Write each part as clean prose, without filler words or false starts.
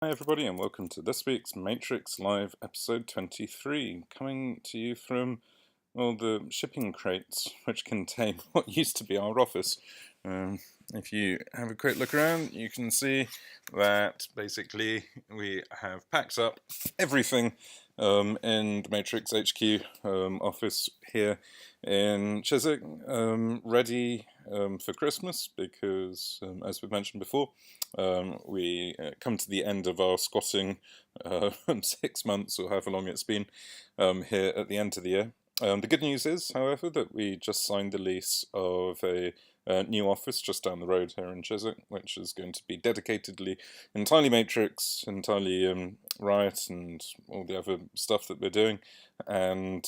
Hi everybody and welcome to this week's Matrix Live episode 23, coming to you from, well, the shipping crates which contain what used to be our office. If you have a quick look around, you can see that basically we have packed up everything in the Matrix HQ office here in Chiswick, ready for Christmas because, as we've mentioned before, we come to the end of our squatting 6 months or however long it's been here at the end of the year. The good news is, however, that we just signed the lease of a new office just down the road here in Chiswick, which is going to be dedicatedly entirely Matrix, entirely Riot, and all the other stuff that we're doing. And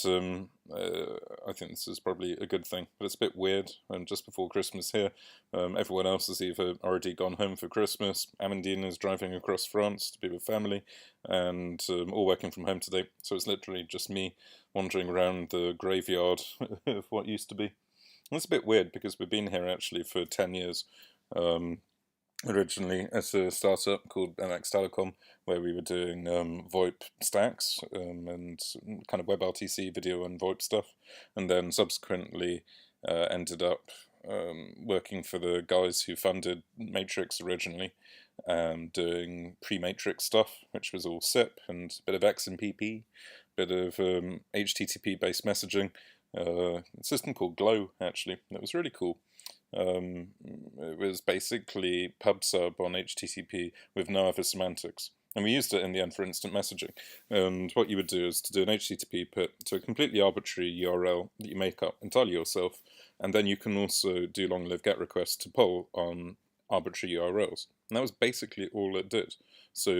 I think this is probably a good thing, but it's a bit weird. And just before Christmas here, everyone else has either already gone home for Christmas, Amandine is driving across France to be with family, and all working from home today. So it's literally just me wandering around the graveyard of what used to be. And it's a bit weird because we've been here actually for 10 years. Originally as a startup called MX Telecom, where we were doing VoIP stacks and kind of WebRTC video and VoIP stuff, and then subsequently ended up working for the guys who funded Matrix originally, doing pre-Matrix stuff, which was all SIP and a bit of XMPP, bit of HTTP-based messaging, a system called Glow, actually. It was really cool. It was basically pub/sub on HTTP with no other semantics. And we used it in the end for instant messaging. And what you would do is to do an HTTP put to a completely arbitrary URL that you make up entirely yourself. And then you can also do long-lived GET requests to poll on arbitrary URLs. And that was basically all it did. So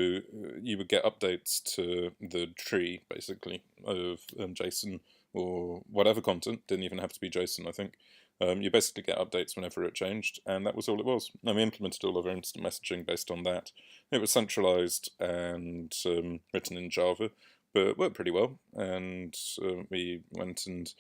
you would get updates to the tree, basically, of JSON or whatever content. Didn't even have to be JSON, I think. You basically get updates whenever it changed, and that was all it was. And we implemented all of our instant messaging based on that. It was centralized and written in Java, but it worked pretty well. And we went and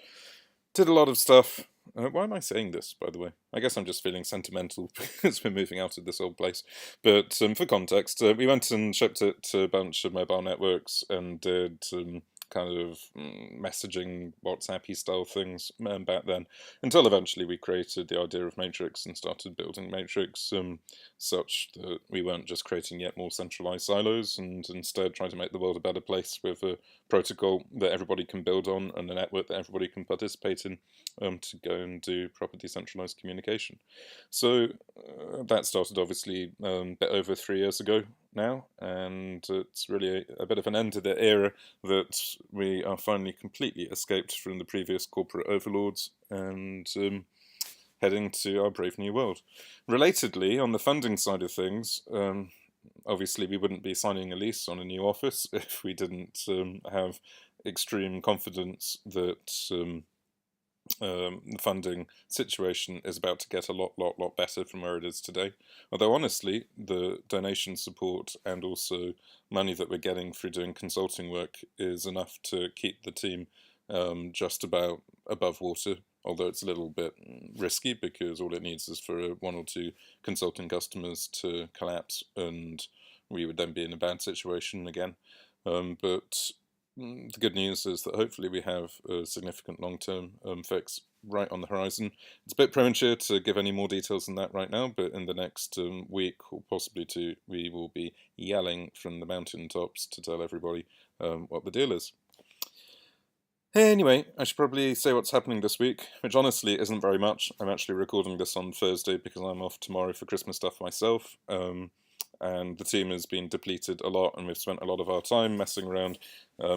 did a lot of stuff. Why am I saying this, by the way? I guess I'm just feeling sentimental because we're moving out of this old place. But for context, we went and shipped it to a bunch of mobile networks and did kind of messaging, WhatsApp-y style things back then, until eventually we created the idea of Matrix and started building Matrix such that we weren't just creating yet more centralized silos, and instead trying to make the world a better place with a protocol that everybody can build on and a network that everybody can participate in to go and do proper decentralized communication. So that started obviously a bit over 3 years ago now, and it's really a bit of an end to the era that we are finally completely escaped from the previous corporate overlords and heading to our brave new world. Relatedly, on the funding side of things, obviously we wouldn't be signing a lease on a new office if we didn't have extreme confidence that the funding situation is about to get a lot better from where it is today. Although honestly, the donation support and also money that we're getting through doing consulting work is enough to keep the team just about above water. Although it's a little bit risky because all it needs is for one or two consulting customers to collapse and we would then be in a bad situation again. But the good news is that hopefully we have a significant long-term fix right on the horizon. It's a bit premature to give any more details than that right now, but in the next week or possibly two, we will be yelling from the mountaintops to tell everybody what the deal is. Anyway, I should probably say what's happening this week, which honestly isn't very much. I'm actually recording this on Thursday because I'm off tomorrow for Christmas stuff myself. And the team has been depleted a lot, and we've spent a lot of our time messing around,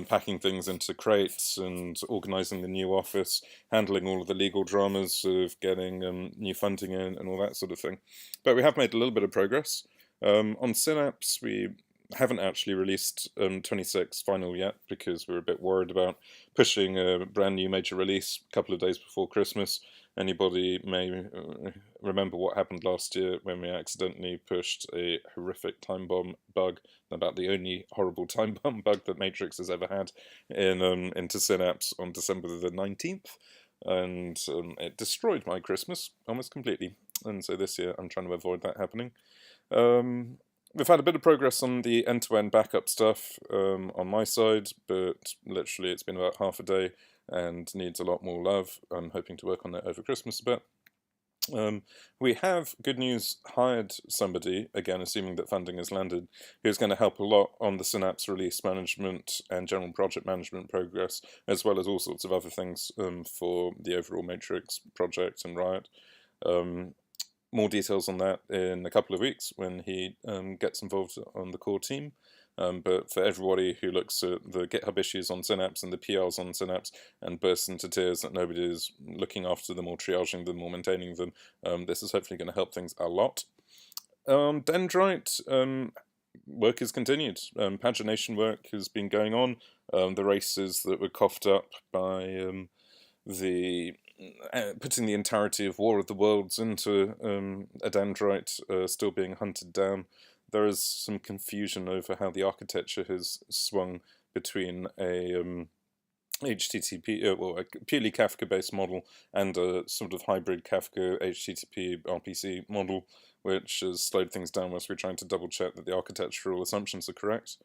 packing things into crates and organising the new office, handling all of the legal dramas of getting new funding in and all that sort of thing. But we have made a little bit of progress. On Synapse, we haven't actually released 26 final yet because we're a bit worried about pushing a brand new major release a couple of days before Christmas. Anybody may remember what happened last year when we accidentally pushed a horrific time bomb bug, about the only horrible time bomb bug that Matrix has ever had, into Synapse on December the 19th. And it destroyed my Christmas almost completely. And so this year I'm trying to avoid that happening. We've had a bit of progress on the end-to-end backup stuff on my side, but literally it's been about half a day and needs a lot more love. I'm hoping to work on it over Christmas a bit. We have, good news, hired somebody, again assuming that funding has landed, who's going to help a lot on the Synapse release management and general project management progress, as well as all sorts of other things for the overall Matrix project and Riot. More details on that in a couple of weeks when he gets involved on the core team. But for everybody who looks at the GitHub issues on Synapse and the PRs on Synapse and bursts into tears that nobody is looking after them or triaging them or maintaining them, this is hopefully going to help things a lot. Dendrite, work is continued. Pagination work has been going on. The races that were coughed up by putting the entirety of War of the Worlds into a Dendrite still being hunted down. There is some confusion over how the architecture has swung between a HTTP, well, a purely Kafka-based model and a sort of hybrid Kafka HTTP RPC model, which has slowed things down whilst we're trying to double-check that the architectural assumptions are correct.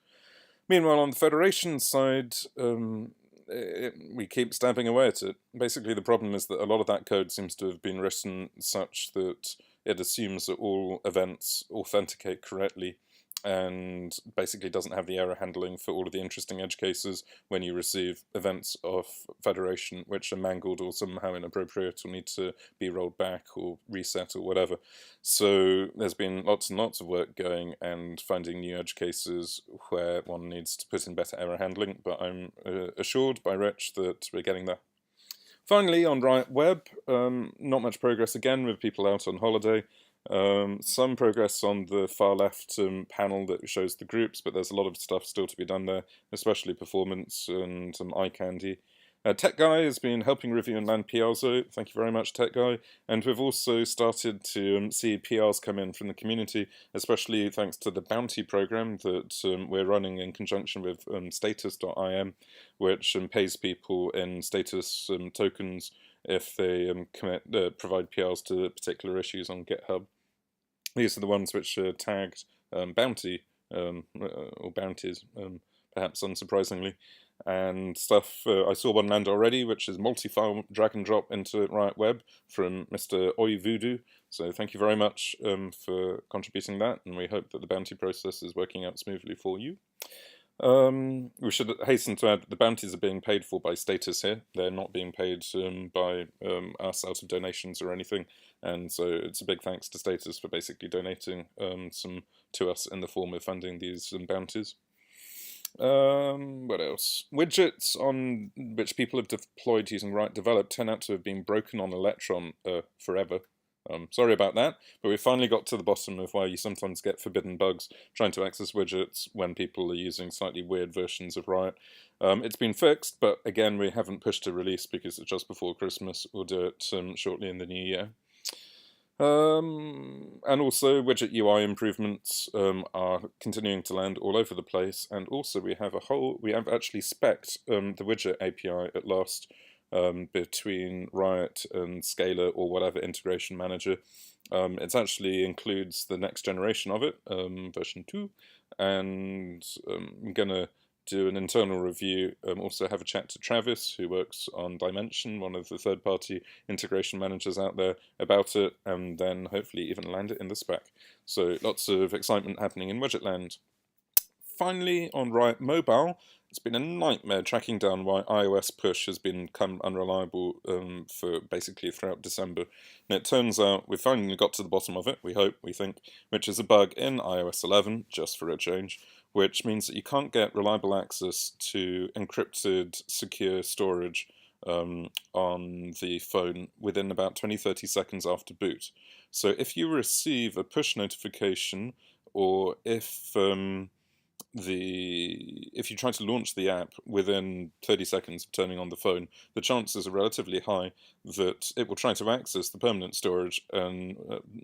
Meanwhile, on the Federation side, we keep stabbing away at it. Basically, the problem is that a lot of that code seems to have been written such that it assumes that all events authenticate correctly and basically doesn't have the error handling for all of the interesting edge cases when you receive events of Federation which are mangled or somehow inappropriate or need to be rolled back or reset or whatever. So there's been lots and lots of work going and finding new edge cases where one needs to put in better error handling, but I'm assured by Rich that we're getting there. Finally, on Riot Web, not much progress again with people out on holiday. Some progress on the far left panel that shows the groups, but there's a lot of stuff still to be done there, especially performance and some eye candy. Tech Guy has been helping review and land PRs. Thank you very much, Tech Guy. And we've also started to see PRs come in from the community, especially thanks to the bounty program that we're running in conjunction with status.im, which pays people in status tokens if they provide PRs to particular issues on GitHub. These are the ones which are tagged bounty or bounties, perhaps unsurprisingly. And stuff, I saw one land already, which is multifile drag and drop into Riot Web from Mr. oivoodoo. So thank you very much for contributing that, and we hope that the bounty process is working out smoothly for you. We should hasten to add that the bounties are being paid for by Status here. They're not being paid by us out of donations or anything, and so it's a big thanks to Status for basically donating some to us in the form of funding these bounties. What else? Widgets on which people have deployed using Riot Develop turn out to have been broken on Electron forever. Sorry about that, but we finally got to the bottom of why you sometimes get forbidden bugs trying to access widgets when people are using slightly weird versions of Riot. It's been fixed, but again, we haven't pushed a release because it's just before Christmas. We'll do it shortly in the new year. And also widget UI improvements are continuing to land all over the place, and also we have actually spec'd the widget API at last between Riot and Scalar or whatever integration manager. It actually includes the next generation of it, version 2, and I'm gonna do an internal review, also have a chat to Travis, who works on Dimension, one of the third-party integration managers out there, about it, and then hopefully even land it in the spec. So lots of excitement happening in widget land. Finally, on Riot Mobile, it's been a nightmare tracking down why iOS push has become unreliable for basically throughout December. And it turns out we've finally got to the bottom of it, we think, which is a bug in iOS 11, just for a change, which means that you can't get reliable access to encrypted secure storage on the phone within about 20-30 seconds after boot. So if you receive a push notification, or if you try to launch the app within 30 seconds of turning on the phone, the chances are relatively high that it will try to access the permanent storage and,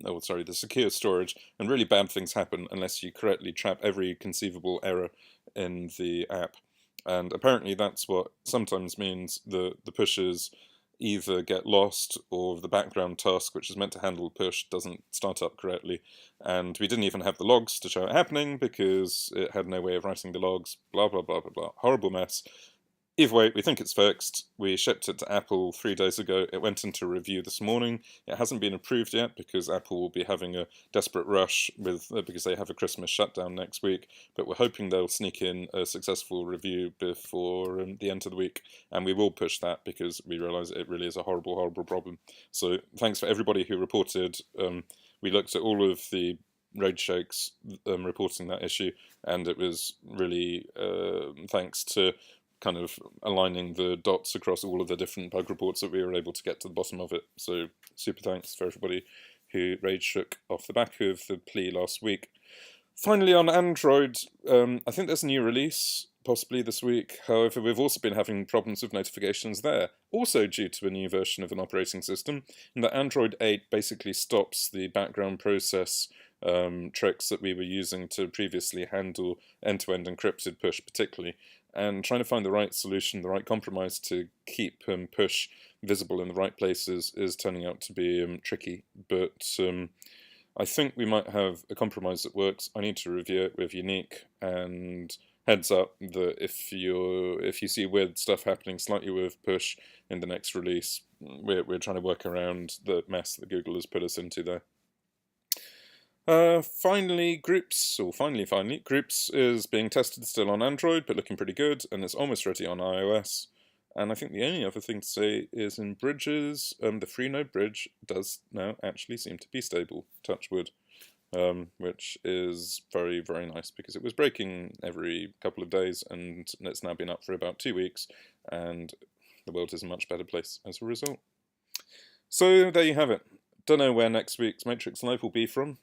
the secure storage, and really bad things happen unless you correctly trap every conceivable error in the app. And apparently that's what sometimes means the pushers either get lost or the background task, which is meant to handle push, doesn't start up correctly. And we didn't even have the logs to show it happening because it had no way of writing the logs, blah, blah, blah, blah, blah. Horrible mess. Either way, we think it's fixed. We shipped it to Apple 3 days ago. It went into review this morning. It hasn't been approved yet because Apple will be having a desperate rush because they have a Christmas shutdown next week. But we're hoping they'll sneak in a successful review before the end of the week. And we will push that because we realise it really is a horrible, horrible problem. So thanks for everybody who reported. We looked at all of the Raid Shakes reporting that issue, and it was really thanks to kind of aligning the dots across all of the different bug reports that we were able to get to the bottom of it. So super thanks for everybody who Raid shook off the back of the plea last week. Finally, on Android, I think there's a new release possibly this week. However, we've also been having problems with notifications there, also due to a new version of an operating system, and that Android 8 basically stops the background process tricks that we were using to previously handle end-to-end encrypted push particularly, and trying to find the right solution, the right compromise to keep push visible in the right places is turning out to be tricky, but I think we might have a compromise that works. I need to review it with Unique, and heads up that if you see weird stuff happening slightly with push in the next release, we're trying to work around the mess that Google has put us into there. Finally, Groups is being tested still on Android, but looking pretty good, and it's almost ready on iOS. And I think the only other thing to say is in Bridges, the Freenode bridge does now actually seem to be stable, touch wood, which is very, very nice because it was breaking every couple of days, and it's now been up for about 2 weeks, and the world is a much better place as a result. So there you have it. Don't know where next week's Matrix Live will be from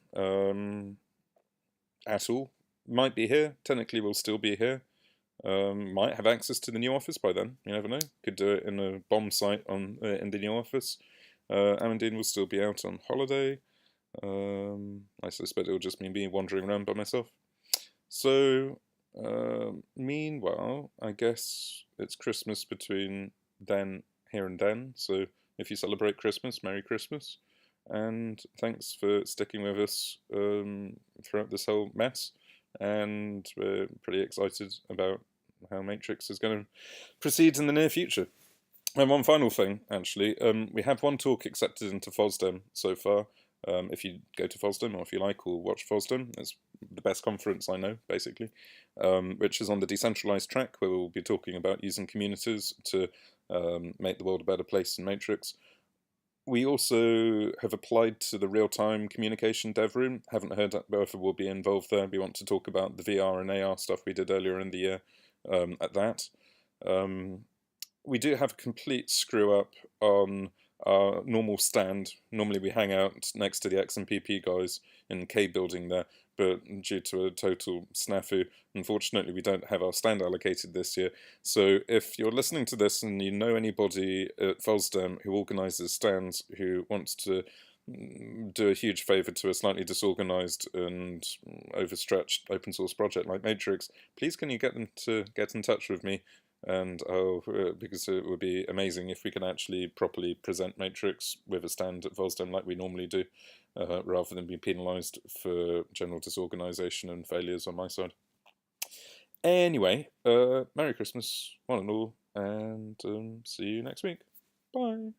at all. Might be here. Technically, we'll still be here. Might have access to the new office by then. You never know. Could do it in a bomb site in the new office. Amandine will still be out on holiday. I suspect it'll just be me wandering around by myself. So, meanwhile, I guess it's Christmas between here and then. So if you celebrate Christmas, Merry Christmas. And thanks for sticking with us throughout this whole mess. And we're pretty excited about how Matrix is going to proceed in the near future. And one final thing, actually, we have one talk accepted into FOSDEM so far. If you go to FOSDEM, or if you like, or watch FOSDEM, it's the best conference I know, basically, which is on the decentralized track, where we'll be talking about using communities to make the world a better place in Matrix. We also have applied to the real-time communication dev room. Haven't heard whether we'll be involved there. We want to talk about the VR and AR stuff we did earlier in the year at that. We do have a complete screw-up on our normal stand. Normally we hang out next to the XMPP guys in the K building there, but due to a total snafu, unfortunately we don't have our stand allocated this year. So if you're listening to this and you know anybody at FOSDEM who organises stands who wants to do a huge favour to a slightly disorganised and overstretched open source project like Matrix, please can you get them to get in touch with me? And because it would be amazing if we can actually properly present Matrix with a stand at FOSDEM like we normally do, rather than being penalised for general disorganisation and failures on my side. Anyway, Merry Christmas, one and all, and see you next week. Bye.